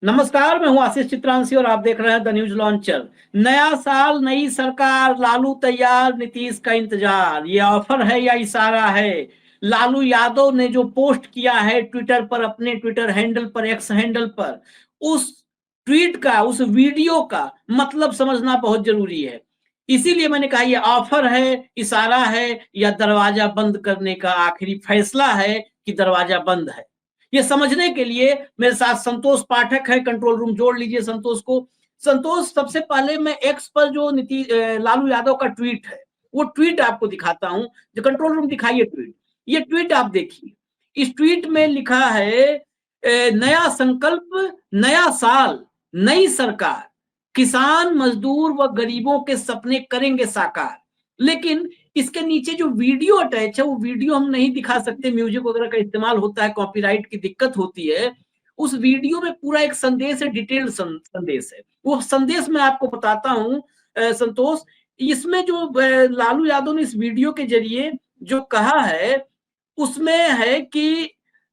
नमस्कार, मैं हूं आशीष चित्रांशी और आप देख रहे हैं द न्यूज लॉन्चर। नया साल, नई सरकार, लालू तैयार, नीतीश का इंतजार। ये ऑफर है या इशारा है? लालू यादव ने जो पोस्ट किया है ट्विटर पर, अपने ट्विटर हैंडल पर, एक्स हैंडल पर, उस ट्वीट का, उस वीडियो का मतलब समझना बहुत जरूरी है। इसीलिए मैंने कहा ये ऑफर है, इशारा है, या दरवाजा बंद करने का आखिरी फैसला है कि दरवाजा बंद है। ये समझने के लिए मेरे साथ संतोष पाठक है, कंट्रोल रूम जोड़ लीजिए संतोष को। संतोष, सबसे पहले मैं एक्स पर जो लालू यादव का ट्वीट है, वो ट्वीट आपको दिखाता हूं। जो कंट्रोल रूम दिखाइए ट्वीट, ये ट्वीट आप देखिए। इस ट्वीट में लिखा है नया संकल्प, नया साल, नई सरकार, किसान, मजदूर व गरीबों के सपने करेंगे साकार। लेकिन इसके नीचे जो वीडियो अटैच है, वो वीडियो हम नहीं दिखा सकते, म्यूजिक वगैरह का इस्तेमाल होता है, कॉपीराइट की दिक्कत होती है। उस वीडियो में पूरा एक संदेश है, डिटेल्ड संदेश है। वो संदेश मैं आपको बताता हूं संतोष। इसमें जो लालू यादव ने इस वीडियो के जरिए जो कहा है, उसमें है कि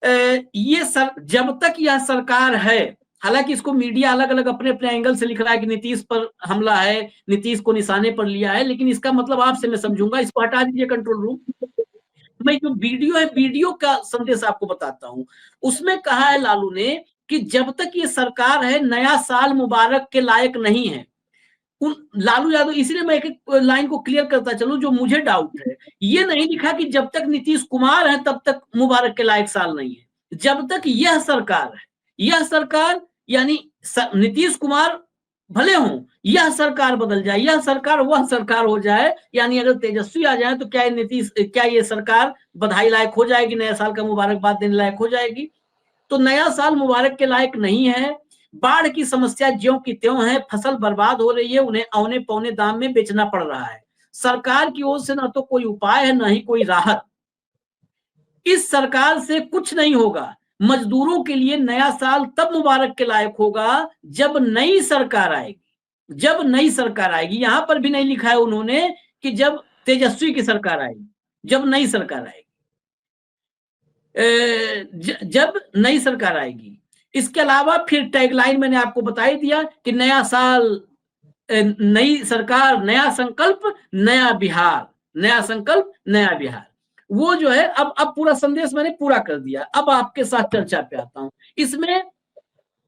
जब तक यह सरकार है, हालांकि इसको मीडिया अलग अलग अपने अपने एंगल से लिख रहा है कि नीतीश पर हमला है, नीतीश को निशाने पर लिया है, लेकिन इसका मतलब आपसे मैं समझूंगा। इसको हटा दीजिए कंट्रोल रूम। मैं जो वीडियो है, वीडियो का संदेश आपको बताता हूं। उसमें कहा है लालू ने कि जब तक ये सरकार है, नया साल मुबारक के लायक नहीं है। लालू यादव, इसीलिए मैं एक एक लाइन को क्लियर करता चलूं जो मुझे डाउट है। ये नहीं लिखा कि जब तक नीतीश कुमार है तब तक मुबारक के लायक साल नहीं है। जब तक यह सरकार है, यह सरकार यानी नीतीश कुमार भले हों, यह सरकार बदल जाए, यह सरकार वह सरकार हो जाए, यानी अगर तेजस्वी आ जाए तो क्या ये सरकार बधाई लायक हो जाएगी, नया साल का मुबारकबाद देने लायक हो जाएगी? तो नया साल मुबारक के लायक नहीं है। बाढ़ की समस्या ज्यों की त्यों है, फसल बर्बाद हो रही है, उन्हें औने पौने दाम में बेचना पड़ रहा है। सरकार की ओर से ना तो कोई उपाय है, ना ही कोई राहत। इस सरकार से कुछ नहीं होगा। मजदूरों के लिए नया साल तब मुबारक के लायक होगा जब नई सरकार आएगी। जब नई सरकार आएगी, यहां पर भी नहीं लिखा है उन्होंने कि जब तेजस्वी की सरकार आएगी, जब नई सरकार आएगी। जब नई सरकार आएगी। इसके अलावा फिर टैगलाइन मैंने आपको बता ही दिया कि नया साल, नई सरकार, नया संकल्प, नया बिहार। नया संकल्प, नया बिहार। वो जो है, अब पूरा संदेश मैंने पूरा कर दिया। अब आपके साथ चर्चा पे आता हूं। इसमें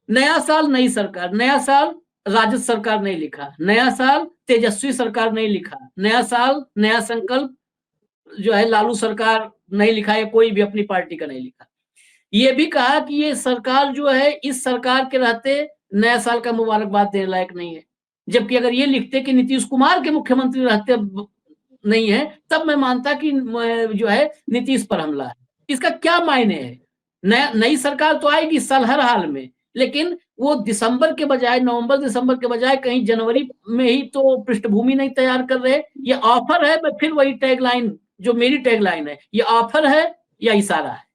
नया साल, नई सरकार, नया साल राजद सरकार नहीं लिखा, नया साल तेजस्वी सरकार नहीं लिखा, नया साल, नया संकल्प जो है लालू सरकार नहीं लिखा है, कोई भी अपनी पार्टी का नहीं लिखा। ये भी कहा कि ये सरकार जो है, इस सरकार के रहते नया साल का मुबारकबाद देने लायक नहीं है। जबकि अगर ये लिखते कि नीतीश कुमार के मुख्यमंत्री रहते नहीं है, तब मैं मानता कि जो है नीतीश पर हमला है। इसका क्या मायने है? नई सरकार तो आएगी साल हर हाल में, लेकिन वो दिसंबर के बजाय, नवंबर दिसंबर के बजाय कहीं जनवरी में ही तो पृष्ठभूमि नहीं तैयार कर रहे। ये ऑफर है, मैं फिर वही टैगलाइन, जो मेरी टैगलाइन है, ये ऑफर है या इशारा है?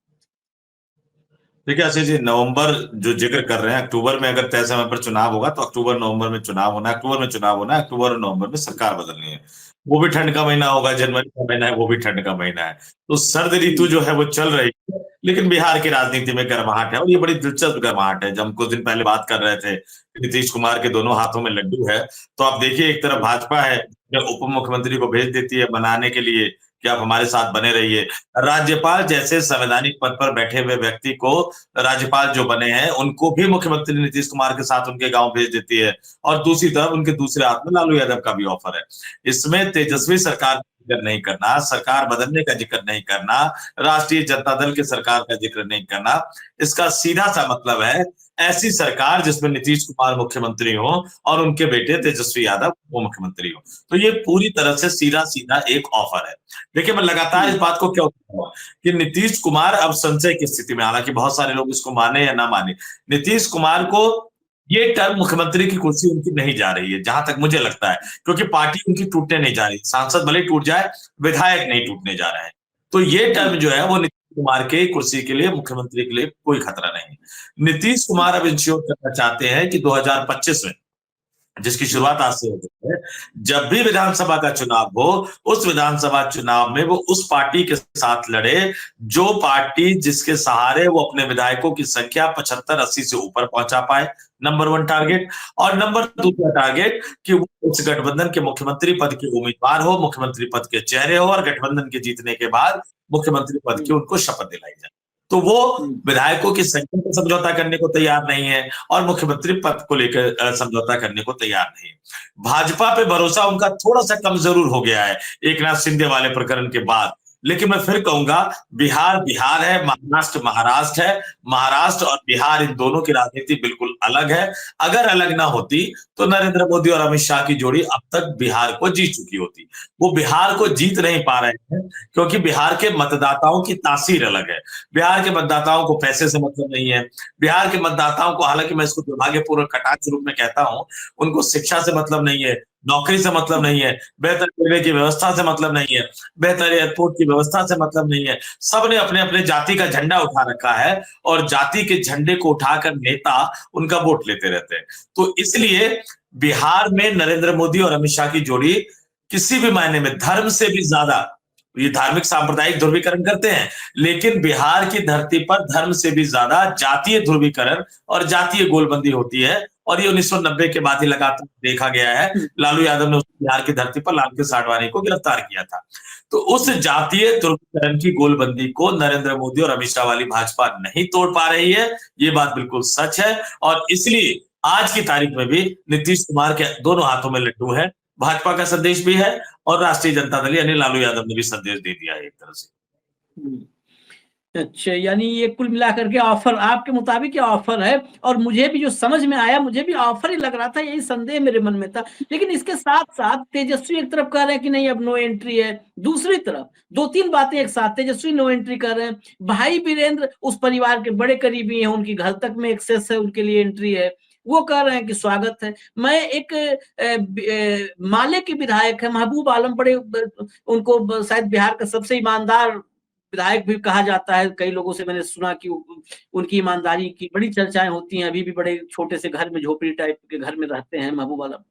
देखिए आशीष जी, नवंबर जो जिक्र कर रहे हैं, अक्टूबर में अगर तय समय पर चुनाव होगा तो अक्टूबर नवंबर में चुनाव होना है, अक्टूबर में चुनाव होना है, अक्टूबर और नवंबर में सरकार बदलनी है। वो भी ठंड का महीना होगा, जनवरी का महीना है, वो भी ठंड का महीना है। तो सर्द ऋतु जो है वो चल रही है, लेकिन बिहार की राजनीति में गर्माहट है, और ये बड़ी दिलचस्प गर्माहट है। जब हम कुछ दिन पहले बात कर रहे थे नीतीश कुमार के दोनों हाथों में लड्डू है, तो आप देखिए एक तरफ भाजपा है जो उप मुख्यमंत्री को भेज देती है बनाने के लिए कि आप हमारे साथ बने रहिए। राज्यपाल जैसे संवैधानिक पद पर बैठे हुए व्यक्ति को, राज्यपाल जो बने हैं उनको भी मुख्यमंत्री नीतीश कुमार के साथ उनके गांव भेज देती है, और दूसरी तरफ उनके दूसरे हाथ में लालू यादव का भी ऑफर है। इसमें तेजस्वी सरकार का जिक्र नहीं करना, सरकार बदलने का जिक्र नहीं करना, राष्ट्रीय जनता दल की सरकार का जिक्र नहीं करना, इसका सीधा सा मतलब है ऐसी सरकार जिसमें नीतीश कुमार मुख्यमंत्री हो और उनके बेटे तेजस्वी यादव वो मुख्यमंत्री हो। तो ये पूरी तरह से सीधा सीधा एक ऑफर है। देखिए मैं लगातार इस बात को क्यों कह रहा हूं कि नीतीश कुमार अब संशय की स्थिति में, हालांकि बहुत सारे लोग इसको माने या ना माने, नीतीश कुमार को ये टर्म मुख्यमंत्री की कुर्सी उनकी नहीं जा रही है, जहां तक मुझे लगता है, क्योंकि पार्टी उनकी टूटने नहीं जा रही, सांसद भले टूट जाए, विधायक नहीं टूटने जा रहे हैं। तो ये टर्म जो है वो नीतीश कुमार के कुर्सी के लिए, मुख्यमंत्री के लिए कोई खतरा नहीं है। नीतीश कुमार अब इंश्योर करना चाहते हैं कि 2025 में जिसकी शुरुआत आज से होती है, जब भी विधानसभा का चुनाव हो, उस विधानसभा चुनाव में वो उस पार्टी के साथ लड़े जो पार्टी जिसके सहारे वो अपने विधायकों की संख्या 75-80 से ऊपर पहुंचा पाए, नंबर 1 टारगेट। और नंबर 2 टारगेट कि वो उस गठबंधन के मुख्यमंत्री पद के उम्मीदवार हो, मुख्यमंत्री पद के चेहरे हो, और गठबंधन के जीतने के बाद मुख्यमंत्री पद की उनको शपथ दिलाई जाए। तो वो विधायकों की संख्या पर समझौता करने को तैयार नहीं है और मुख्यमंत्री पद को लेकर समझौता करने को तैयार नहीं है। भाजपा पे भरोसा उनका थोड़ा सा कम जरूर हो गया है एकनाथ शिंदे वाले प्रकरण के बाद, लेकिन मैं फिर कहूंगा बिहार बिहार है, महाराष्ट्र महाराष्ट्र है। महाराष्ट्र और बिहार इन दोनों की राजनीति बिल्कुल अलग है। अगर अलग ना होती तो नरेंद्र मोदी और अमित शाह की जोड़ी अब तक बिहार को जीत चुकी होती। वो बिहार को जीत नहीं पा रहे हैं क्योंकि बिहार के मतदाताओं की तासीर अलग है। बिहार के मतदाताओं को पैसे से मतलब नहीं है। बिहार के मतदाताओं को, हालांकि मैं इसको दुर्भाग्यपूर्वक कटाक्ष रूप में कहता हूं, उनको शिक्षा से मतलब नहीं है, नौकरी से मतलब नहीं है, बेहतर रेलवे की व्यवस्था से मतलब नहीं है, बेहतर एयरपोर्ट की व्यवस्था से मतलब नहीं है। सबने अपने अपने जाति का झंडा उठा रखा है और जाति के झंडे को उठाकर नेता उनका वोट लेते रहते हैं। तो इसलिए बिहार में नरेंद्र मोदी और अमित शाह की जोड़ी किसी भी मायने में धर्म से भी ज्यादा, ये धार्मिक सांप्रदायिक ध्रुवीकरण करते हैं, लेकिन बिहार की धरती पर धर्म से भी ज्यादा जातीय ध्रुवीकरण और जातीय गोलबंदी होती है। और ये 1990 के बाद ही लगातार देखा गया है। लालू यादव ने बिहार की धरती पर लाल कृष्ण आडवाणी को गिरफ्तार किया था। तो उस जातीय ध्रुवीकरण की गोलबंदी को नरेंद्र मोदी और अमित शाह वाली भाजपा नहीं तोड़ पा रही है, ये बात बिल्कुल सच है। और इसलिए आज की तारीख में भी नीतीश कुमार के दोनों हाथों में लड्डू है। भाजपा का संदेश भी है और राष्ट्रीय जनता दल यानी लालू यादव ने भी संदेश दे दिया है एक तरह से। अच्छा, यानी ये कुल मिलाकर के ऑफर आपके मुताबिक ये ऑफर है। और मुझे भी जो समझ में आया, मुझे भी ऑफर ही लग रहा था, यही संदेह मेरे मन में था। लेकिन इसके साथ साथ तेजस्वी एक तरफ कह रहे हैं कि नहीं अब नो एंट्री है, दूसरी तरफ 2-3 बातें एक साथ, तेजस्वी नो एंट्री कर रहे हैं, भाई वीरेंद्र उस परिवार के बड़े करीबी हैं, उनकी घर तक में एक्सेस है, उनके लिए एंट्री है, वो कह रहे हैं कि स्वागत है। मैं एक माले के विधायक है महबूब आलम, बड़े उनको शायद बिहार का सबसे ईमानदार विधायक भी कहा जाता है। कई लोगों से मैंने सुना कि उनकी ईमानदारी की बड़ी चर्चाएं होती हैं। अभी भी बड़े छोटे से घर में, झोपड़ी टाइप के घर में रहते हैं महबूब आलम।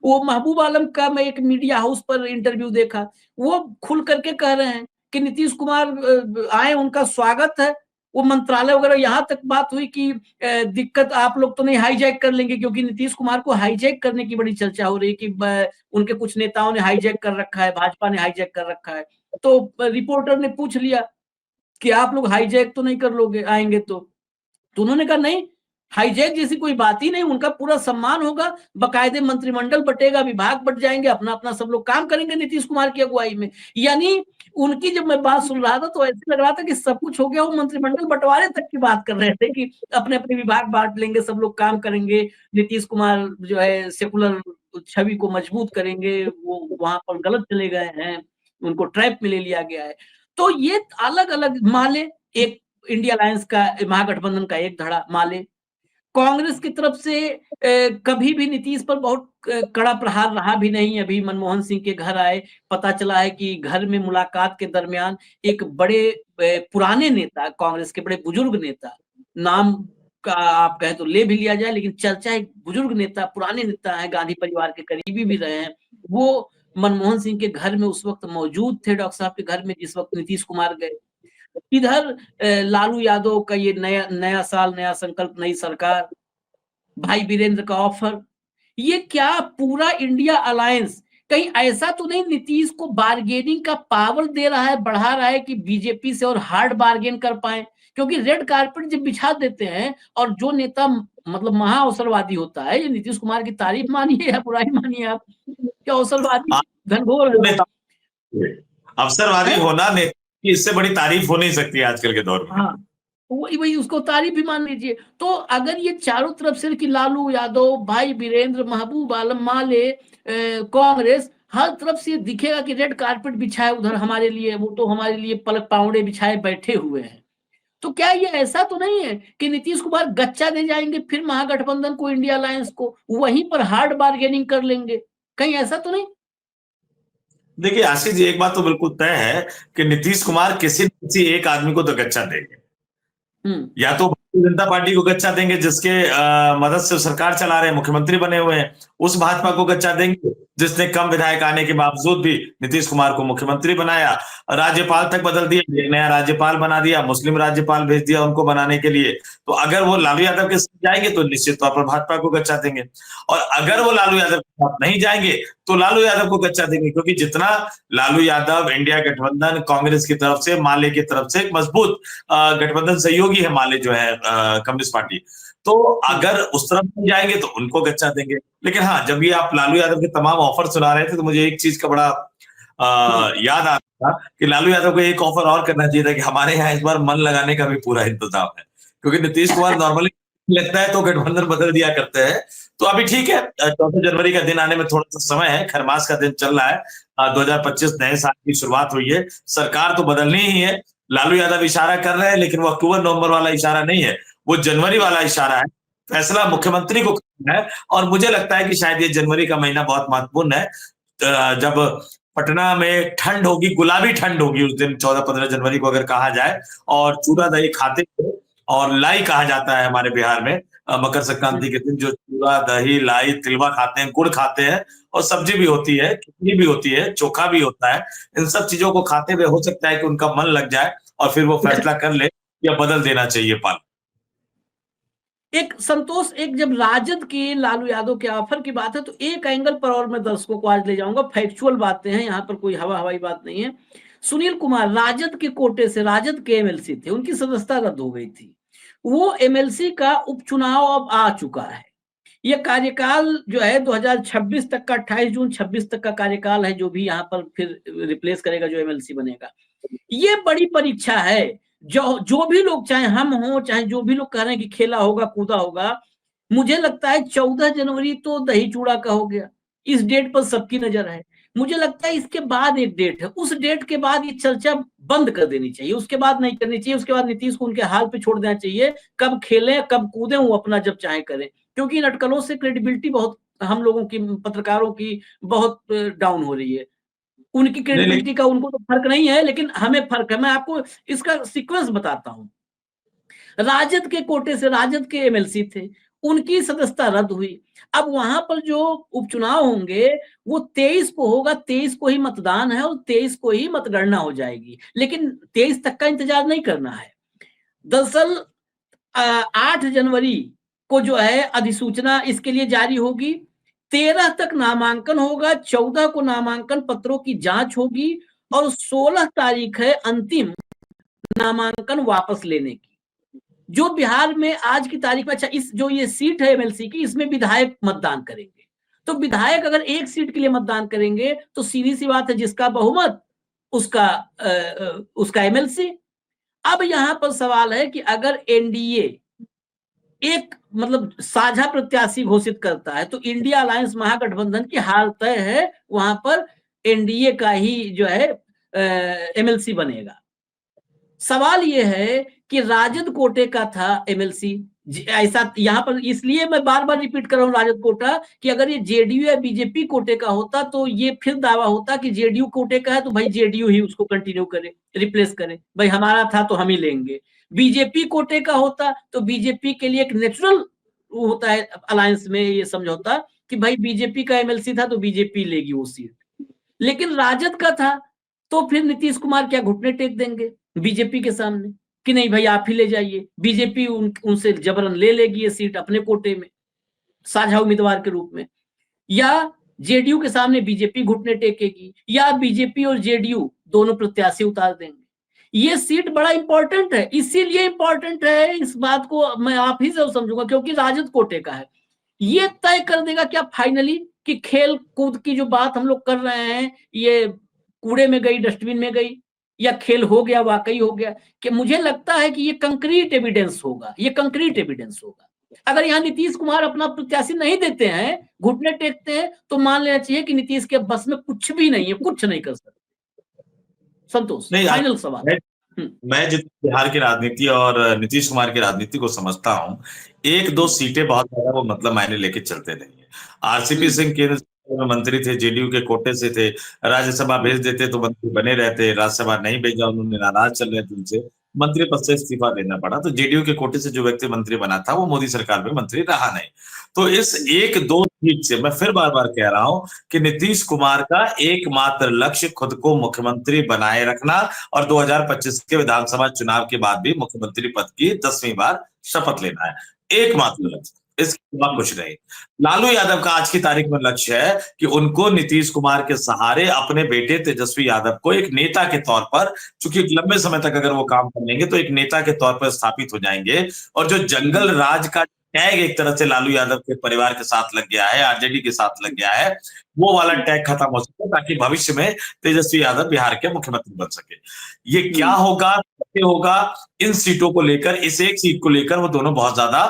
वो महबूब आलम का मैं एक मीडिया हाउस पर इंटरव्यू देखा, वो खुल करके कह रहे हैं कि नीतीश कुमार आए, उनका स्वागत है। वो मंत्रालय वगैरह, यहाँ तक बात हुई कि दिक्कत आप लोग तो नहीं हाईजैक कर लेंगे, क्योंकि नीतीश कुमार को हाईजैक करने की बड़ी चर्चा हो रही है कि उनके कुछ नेताओं ने हाईजैक कर रखा है, भाजपा ने हाईजैक कर रखा है। तो रिपोर्टर ने पूछ लिया कि आप लोग हाईजैक तो नहीं कर लोगे आएंगे तो उन्होंने कहा नहीं, हाईजैक जैसी कोई बात ही नहीं, उनका पूरा सम्मान होगा, बकायदे मंत्रिमंडल बटेगा, विभाग बट जाएंगे, अपना अपना सब लोग काम करेंगे नीतीश कुमार की अगुवाई में। यानी उनकी जब मैं बात सुन रहा था तो ऐसे लग रहा था कि सब कुछ हो गया, वो मंत्रिमंडल बंटवारे तक की बात कर रहे थे कि अपने अपने विभाग बांट लेंगे, सब लोग काम करेंगे, नीतीश कुमार जो है सेकुलर छवि को मजबूत करेंगे, वो वहां पर गलत चले गए हैं, उनको ट्रैप में ले लिया गया है। तो ये अलग अलग माले, एक इंडिया अलायंस का, महागठबंधन का एक धड़ा माले, कांग्रेस की तरफ से कभी भी नीतीश पर बहुत कड़ा प्रहार रहा भी नहीं। अभी मनमोहन सिंह के घर आए, पता चला है कि घर में मुलाकात के दरमियान एक बड़े पुराने नेता, कांग्रेस के बड़े बुजुर्ग नेता, नाम का आप कहे तो ले भी लिया जाए, लेकिन चर्चा एक बुजुर्ग नेता, पुराने नेता है, गांधी परिवार के करीबी भी रहे हैं, वो मनमोहन सिंह के घर में उस वक्त मौजूद थे, डॉक्टर साहब के घर में, जिस वक्त नीतीश कुमार गए। इधर लालू यादव का ये नया नया साल, नया संकल्प, नई सरकार, भाई वीरेंद्र का ऑफर, ये क्या पूरा इंडिया अलायंस कहीं ऐसा तो नहीं नीतीश को बार्गेनिंग का पावर दे रहा है, बढ़ा रहा है कि बीजेपी से और हार्ड बार्गेन कर पाए? क्योंकि रेड कारपेट जब बिछा देते हैं और जो नेता मतलब महा अवसरवादी होता है, ये नीतीश कुमार की तारीफ मानिए या बुराई मानिए आप, क्या अवसरवादी घनघोर है, अवसरवादी होना नेता, इससे बड़ी तारीफ हो नहीं सकती आजकल के दौर में। हाँ, वही वही उसको तारीफ भी मान लीजिए। तो अगर ये चारों तरफ से कि लालू यादव, भाई वीरेंद्र, महबूब आलम, माले, कांग्रेस, हर तरफ से दिखेगा कि रेड कारपेट बिछाए उधर हमारे लिए, वो तो हमारे लिए पलक पावड़े बिछाए बैठे हुए हैं। तो क्या ये ऐसा तो नहीं है कि नीतीश कुमार गच्चा दे जाएंगे फिर महागठबंधन को, इंडिया अलायंस को, वहीं पर हार्ड बार्गेनिंग कर लेंगे? कहीं ऐसा तो नहीं? देखिए आशीष जी, एक बात तो बिल्कुल तय है कि नीतीश कुमार किसी न किसी एक आदमी को तो गच्चा देंगे। या तो भारतीय जनता पार्टी को गच्चा देंगे जिसके मदद से सरकार चला रहे हैं, मुख्यमंत्री बने हुए हैं, उस भाजपा को गच्चा देंगे जिसने कम विधायक आने के बावजूद भी नीतीश कुमार को मुख्यमंत्री बनाया, राज्यपाल तक बदल दिया, एक नया राज्यपाल बना दिया, मुस्लिम राज्यपाल भेज दिया उनको बनाने के लिए। तो अगर वो लालू यादव के साथ जाएंगे तो निश्चित तौर पर भाजपा को गच्चा देंगे, और अगर वो लालू यादव के साथ नहीं जाएंगे तो लालू यादव को गच्चा देंगे, क्योंकि जितना लालू यादव इंडिया गठबंधन कांग्रेस की तरफ से, माले की तरफ से एक मजबूत गठबंधन सहयोगी है माले जो है कम्युनिस्ट पार्टी, तो अगर उस तरफ नहीं जाएंगे तो उनको गच्चा देंगे। लेकिन हाँ, जब ये आप लालू यादव के तमाम ऑफर सुना रहे थे तो मुझे एक चीज का बड़ा याद आ रहा था कि लालू यादव को एक ऑफर और करना चाहिए था कि हमारे यहाँ इस बार मन लगाने का भी पूरा इंतजाम है, क्योंकि नीतीश कुमार नॉर्मली लगता है तो गठबंधन बदल दिया करते हैं। तो अभी ठीक है, 14 जनवरी का दिन आने में थोड़ा सा समय है, खरमास का दिन चल रहा है, 2025 नए साल की शुरुआत हुई है, सरकार तो बदलनी ही है। लालू यादव इशारा कर रहे हैं लेकिन वो अक्टूबर नवंबर वाला इशारा नहीं है, वो जनवरी वाला इशारा है। फैसला मुख्यमंत्री को करना है, और मुझे लगता है कि शायद ये जनवरी का महीना बहुत महत्वपूर्ण है, जब पटना में ठंड होगी, गुलाबी ठंड होगी उस दिन 14-15 जनवरी को अगर कहा जाए, और चूड़ा दही खाते हुए, और लाई कहा जाता है हमारे बिहार में मकर संक्रांति के दिन, जो चूड़ा दही लाई तिलवा खाते हैं, गुड़ खाते हैं, और सब्जी भी होती है, खिचड़ी भी होती है, चोखा भी होता है, इन सब चीजों को खाते हुए हो सकता है कि उनका मन लग जाए और फिर वो फैसला कर ले या बदल देना चाहिए पाल। एक संतोष, एक जब राजद के लालू यादव के ऑफर की बात है तो एक एंगल पर और मैं दर्शकों को आज ले जाऊंगा, फैक्चुअल बातें हैं, यहाँ पर कोई हवाई बात नहीं है। सुनील कुमार राजद के कोटे से, राजद के एमएलसी थे, उनकी सदस्यता रद्द हो गई थी, वो एमएलसी का उपचुनाव अब आ चुका है। यह कार्यकाल जो है 2026 तक का, 28 जून 26 तक का कार्यकाल है, जो भी यहाँ पर फिर रिप्लेस करेगा जो एमएलसी बनेगा। ये बड़ी परीक्षा है, जो भी लोग, चाहे हम हो चाहे जो भी लोग कह रहे हैं कि खेला होगा कूदा होगा, मुझे लगता है 14 जनवरी तो दही चूड़ा का हो गया, इस डेट पर सबकी नजर है। मुझे लगता है इसके बाद एक डेट है, उस डेट के बाद ये चर्चा बंद कर देनी चाहिए, उसके बाद नहीं करनी चाहिए, उसके बाद नीतीश को उनके हाल पे छोड़ देना चाहिए, कब खेलें कब कूदें वो अपना जब चाहे करें, क्योंकि इन अटकलों से क्रेडिबिलिटी बहुत, हम लोगों की, पत्रकारों की बहुत डाउन हो रही है। उनकी क्रेडिबिलिटी का उनको तो फर्क नहीं है, लेकिन हमें फर्क है। मैं आपको इसका सीक्वेंस बताता हूं। राजद के कोटे से राजद के एमएलसी थे, उनकी सदस्यता रद्द हुई। अब वहां पर जो उपचुनाव होंगे वो 23 को होगा, 23 को ही मतदान है और 23 को ही मतगणना हो जाएगी, लेकिन 23 तक का इंतजार नहीं करना है। दरअसल 8 जनवरी को जो है अधिसूचना इसके लिए जारी होगी, 13 तक नामांकन होगा, 14 को नामांकन पत्रों की जांच होगी, और 16 तारीख है अंतिम नामांकन वापस लेने की। जो बिहार में आज की तारीख में, अच्छा, इस जो ये सीट है एमएलसी की, इसमें विधायक मतदान करेंगे, तो विधायक अगर एक सीट के लिए मतदान करेंगे तो सीधी सी बात है, जिसका बहुमत उसका एमएलसी। अब यहां पर सवाल है कि अगर एनडीए एक मतलब साझा प्रत्याशी घोषित करता है तो इंडिया अलायंस महागठबंधन की हार तय है, वहां पर एनडीए का ही जो है एमएलसी बनेगा। सवाल यह है कि राजद कोटे का था एमएलसी, ऐसा यहां पर इसलिए मैं बार बार रिपीट कर रहा हूं राजद कोटा, कि अगर ये जेडीयू या बीजेपी कोटे का होता तो ये फिर दावा होता कि जेडीयू कोटे का है तो भाई जेडीयू ही उसको कंटिन्यू करे, रिप्लेस करे, भाई हमारा था तो हम ही लेंगे। बीजेपी कोटे का होता तो बीजेपी के लिए एक नेचुरल होता है अलायंस में ये समझौता कि भाई बीजेपी का एमएलसी था तो बीजेपी लेगी वो सीट, लेकिन राजद का था तो फिर नीतीश कुमार क्या घुटने टेक देंगे बीजेपी के सामने कि नहीं भाई आप ही ले जाइए, बीजेपी उनसे जबरन ले लेगी ये सीट अपने कोटे में साझा उम्मीदवार के रूप में, या जेडीयू के सामने बीजेपी घुटने टेकेगी, या बीजेपी और जेडीयू दोनों प्रत्याशी उतार देंगे। ये सीट बड़ा इंपॉर्टेंट है, इसीलिए इंपॉर्टेंट है, इस बात को मैं आप ही से समझूंगा, क्योंकि राजद कोटे का है। ये तय कर देगा क्या फाइनली कि खेल कूद की जो बात हम लोग कर रहे हैं ये कूड़े में गई, डस्टबिन में गई, या खेल हो गया, वाकई हो गया। कि मुझे लगता है कि ये कंक्रीट एविडेंस होगा, ये कंक्रीट एविडेंस होगा। अगर यहाँ नीतीश कुमार अपना प्रत्याशी नहीं देते हैं, घुटने टेकते हैं, तो मान लेना चाहिए कि नीतीश के बस में कुछ भी नहीं है, कुछ नहीं कर सकते। संतोष, फाइनल सवाल। मैं जितना बिहार की राजनीति और नीतीश कुमार की राजनीति को समझता हूं, 1-2 सीटें बहुत ज्यादा वो मतलब मायने लेके चलते नहीं है। आरसीपी सिंह केंद्र में मंत्री थे, जेडीयू के कोटे से थे, राज्यसभा भेज देते तो मंत्री बने रहते, राज्यसभा नहीं भेजा, उन्होंने नाराज चल रहे थे उनसे, मंत्री पद से इस्तीफा देना पड़ा। तो जेडीयू के कोटे से जो व्यक्ति मंत्री बना था वो मोदी सरकार में मंत्री रहा नहीं। तो इस एक दो सीट से मैं फिर बार बार कह रहा हूं कि नीतीश कुमार का एकमात्र लक्ष्य खुद को मुख्यमंत्री बनाए रखना और 2025 के विधानसभा चुनाव के बाद भी मुख्यमंत्री पद की 10वीं बार शपथ लेना है, एकमात्र लक्ष्य, इसके अलावा कुछ नहीं। लालू यादव का आज की तारीख में लक्ष्य है कि उनको नीतीश कुमार के सहारे अपने बेटे तेजस्वी यादव को एक नेता के तौर पर, चूंकि लंबे समय तक अगर वो काम कर लेंगे तो एक नेता के तौर पर स्थापित हो जाएंगे। और जो जंगल राज का टैग एक तरह से लालू यादव के परिवार के साथ लग गया है, आरजेडी के साथ लग गया है, वो वाला टैग खत्म हो सके ताकि भविष्य में तेजस्वी यादव बिहार के मुख्यमंत्री बन सके। ये क्या होगा, कैसे होगा, इन सीटों को लेकर, इस एक सीट को लेकर वो दोनों बहुत ज्यादा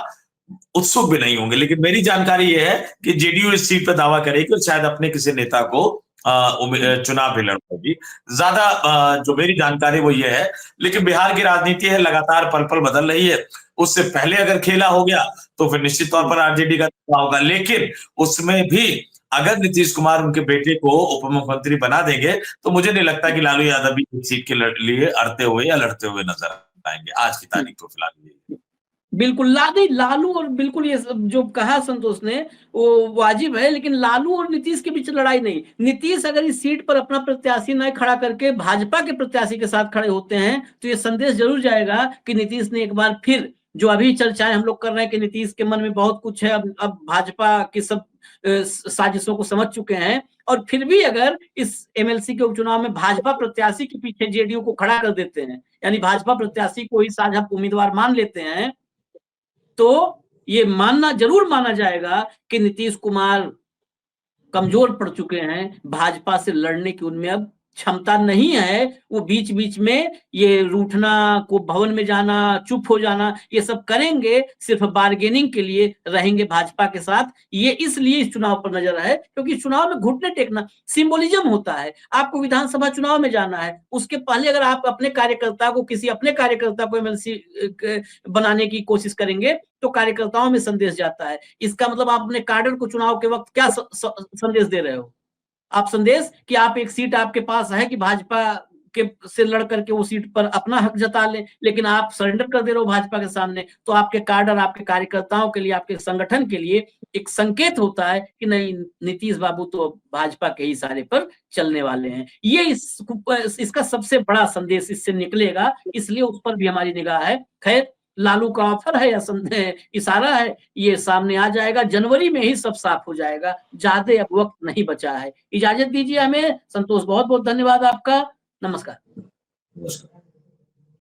उत्सुक भी नहीं होंगे। लेकिन मेरी जानकारी यह है कि जेडीयू इस सीट पर दावा करेगी और शायद अपने किसी नेता को चुनाव भी लड़ेगी। ज्यादा जो मेरी जानकारी वो ये है। लेकिन बिहार की राजनीति है, लगातार पल पल बदल रही है। उससे पहले अगर खेला हो गया तो फिर निश्चित तौर पर आरजेडी का होगा, लेकिन उसमें भी अगर नीतीश कुमार उनके बेटे को उप मुख्यमंत्री बना देंगे तो मुझे नहीं लगता कि लालू यादव भी इस सीट के लिए अड़ते हुए या लड़ते हुए नजर आएंगे। आज की तारीख तो फिलहाल बिल्कुल लालू और बिल्कुल ये जो कहा संतोष ने वो वाजिब है, लेकिन लालू और नीतीश के बीच लड़ाई नहीं। नीतीश अगर इस सीट पर अपना प्रत्याशी न खड़ा करके भाजपा के प्रत्याशी के साथ खड़े होते हैं तो ये संदेश जरूर जाएगा कि नीतीश ने एक बार फिर, जो अभी चर्चाएं हम लोग कर रहे हैं कि नीतीश के मन में बहुत कुछ है, अब भाजपा की सब साजिशों को समझ चुके हैं, और फिर भी अगर इस एमएलसी के उपचुनाव में भाजपा प्रत्याशी के पीछे जेडीयू को खड़ा कर देते हैं, यानी भाजपा प्रत्याशी को ही साझा उम्मीदवार मान लेते हैं, तो ये जरूर माना जाएगा कि नीतीश कुमार कमजोर पड़ चुके हैं, भाजपा से लड़ने की उनमें अब क्षमता नहीं है। वो बीच बीच में ये रूठना, को भवन में जाना, चुप हो जाना, ये सब करेंगे, सिर्फ बार्गेनिंग के लिए रहेंगे भाजपा के साथ। ये इसलिए इस चुनाव पर नजर है क्योंकि चुनाव में घुटने टेकना सिंबोलिज्म होता है। आपको विधानसभा चुनाव में जाना है, उसके पहले अगर आप अपने कार्यकर्ता को, किसी अपने कार्यकर्ता को एमएलसी बनाने की कोशिश करेंगे तो कार्यकर्ताओं में संदेश जाता है। इसका मतलब आप अपने कैडर को चुनाव के वक्त क्या संदेश दे रहे हो? आप संदेश कि आप एक सीट आपके पास है कि भाजपा के से लड़ करके वो सीट पर अपना हक जता ले, लेकिन आप सरेंडर कर दे रहे हो भाजपा के सामने, तो आपके कैडर, आपके कार्यकर्ताओं के लिए, आपके संगठन के लिए एक संकेत होता है कि नहीं, नीतीश बाबू तो भाजपा के ही इशारे पर चलने वाले हैं। ये इसका सबसे बड़ा संदेश इससे निकलेगा, इसलिए उस पर भी हमारी निगाह है। खैर, लालू का ऑफर है या इशारा है, ये सामने आ जाएगा। जनवरी में ही सब साफ हो जाएगा, ज्यादा अब वक्त नहीं बचा है। इजाजत दीजिए हमें। संतोष, बहुत बहुत धन्यवाद आपका। नमस्कार।